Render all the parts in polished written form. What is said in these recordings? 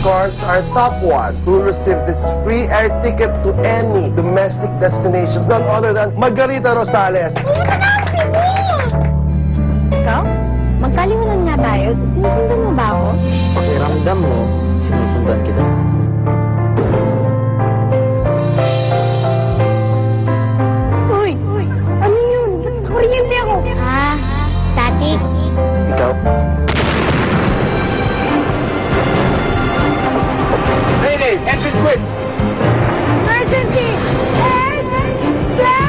course, our top one who will receive this free air ticket to any domestic destinations, none other than Margarita Rosales. Pumunta na ang Cebu! Ikaw? Magkaliwanan nga tayo. Sinusundan mo ba ako? Pakiramdam mo, sinusundan kita. Uy! Ano yun? Kuryente ako! Ah, static. Ikaw? Mayday! Exit quick! Emergency! Help! Plan!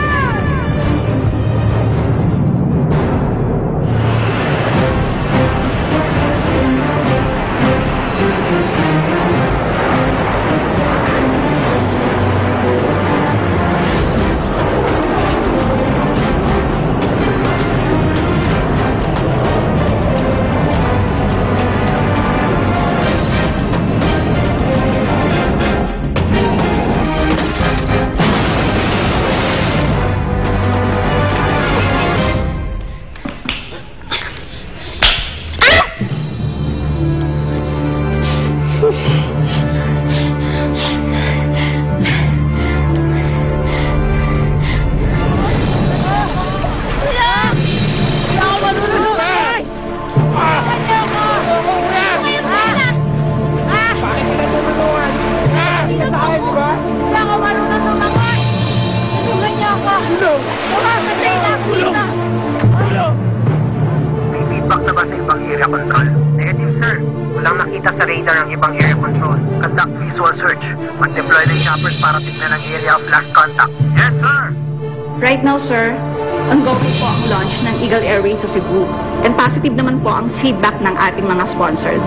May feedback na ba sa ibang area control? Negative, sir. Walang nakita sa radar ang ibang area control. Conduct visual search. Mag-deploy ng choppers para tignan ang area of last contact. Yes, sir! Right now, sir, ongoing po ang launch ng Eagle Airways sa Cebu. And positive naman po ang feedback ng ating mga sponsors.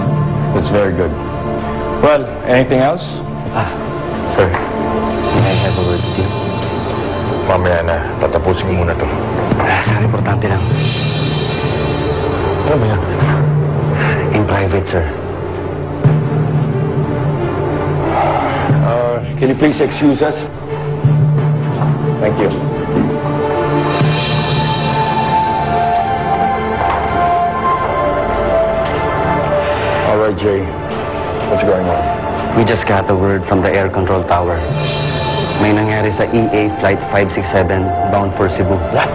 That's very good. Well, anything else? Sir, may I have a word with you? Mamaya na, tatapusin mo muna to. Sir, importante lang. Ano ba yan? In private, sir. Can you please excuse us? Thank you. All right, Jay. What's going on? We just got a word from the air control tower. May nangyari sa EA Flight 567 bound for Cebu. What?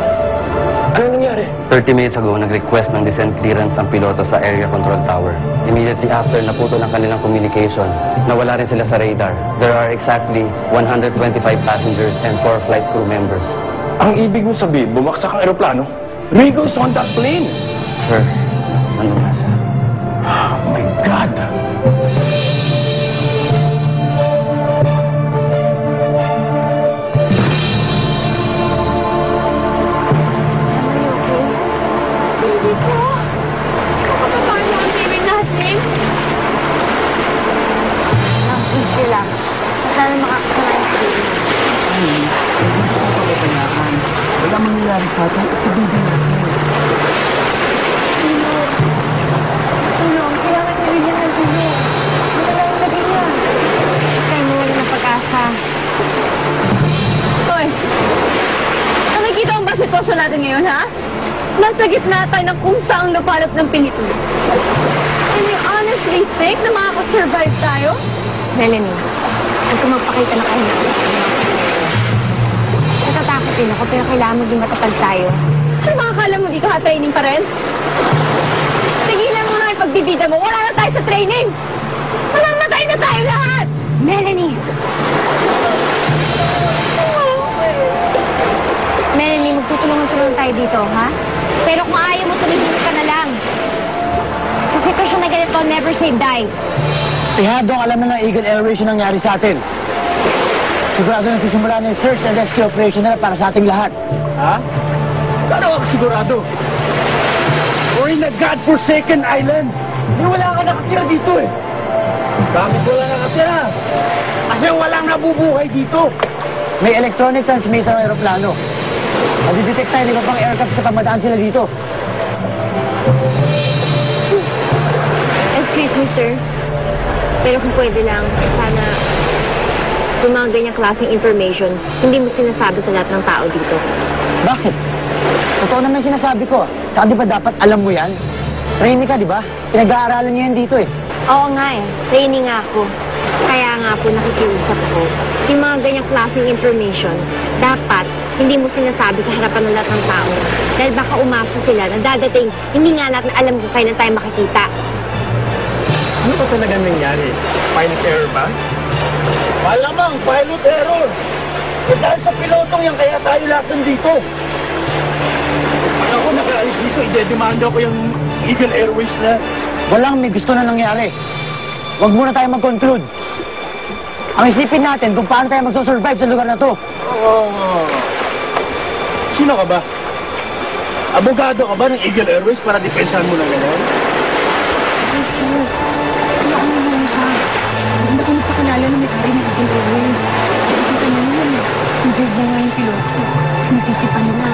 Ano nangyari? 30 minutes ago, nag-request ng descent clearance ang piloto sa area control tower. Immediately after, naputo ng kanilang communication. Nawala rin sila sa radar. There are exactly 125 passengers and 4 flight crew members. Ang ibig mo sabihin, bumaksak ang aeroplano? Rigo's on that plane! Sir, nandun na siya. Oh my God! Baby ko! Kapapapaan mo ang baby natin? Please relax. Sana makakasanayan si baby. Wala mangyayari sa atin at si baby natin. Tulong, kailangan na rin yan ang tulong. Wala lang na ganyan. Kaya mo wala ng pag-asa. Hoy! Nakikita mo ba sitwasyon natin ngayon, ha? Nasa gitna tayo ng kung saang lupalop ng pelikula. And you honestly think na makakasurvive tayo? Melanie, huwag ka magpakita na kayo na sa kanya. Natatakot din ako, pero kailangan mo din matatag tayo. Ano ba akala mo, di ka training pa rin? Tigilan mo na yung pagbibida mo. Wala na tayo sa training. Mamamatay na tayo lahat! Melanie! Melanie, magtutulungan-tulungan tayo dito, ha? Pero kung ayaw mo, tumigil ka na lang. Sa sitwasyon na ganito, never say die. Tihadong alam na ng Eagle Airways yung nangyari sa atin. Sigurado nagsisimula na yung search and rescue operation nila para sa ating lahat. Ha? Saan ako sigurado? We're in a God-forsaken island. Wala ka nakatira dito eh. Bakit wala nakatira? Kasi walang nabubuhay dito. May electronic transmitter ang aeroplano. Madidetect tayo ng iba pang aircraft kapag madaan sila dito. Excuse me, sir. Pero kung pwede lang, sana yung mga ganyang klaseng information, hindi mo sinasabi sa lahat ng tao dito. Bakit? Totoo naman yung sinasabi ko. Tsaka di ba dapat alam mo yan? Trainee ka, di ba? Pinag-aaralan niyo yan dito eh. Oo nga eh. Training nga ako. Kaya nga po nakikiusap ko. Yung mga ganyang klaseng information, dapat hindi mo sinasabi sa harapan ng lahat ng tao. Dahil baka umasa sila na dadating, hindi nga natin alam kung kailan tayo makikita. Ano ba talaga nangyari? Pilot error ba? Malamang, pilot error. Eh dahil sa pilotong yan, kaya tayo lahat nandito. Pag ako nakaalis dito, idedemanda ko yung Eagle Airways na. Walang may gusto na nangyari. Huwag muna tayo mag-conclude. Ang isipin natin kung paano tayo magsosurvive sa lugar na to. Sino ka ba? Abogado ka ba ng Eagle Airways para depensahan mo na gano'n? Ay, sir. Ano naman siya? Hindi ko nagpakilala na may-ari ng Eagle Airways. Nakikita niyo yun. Injured na nga yung piloto. Sinisisipan nila.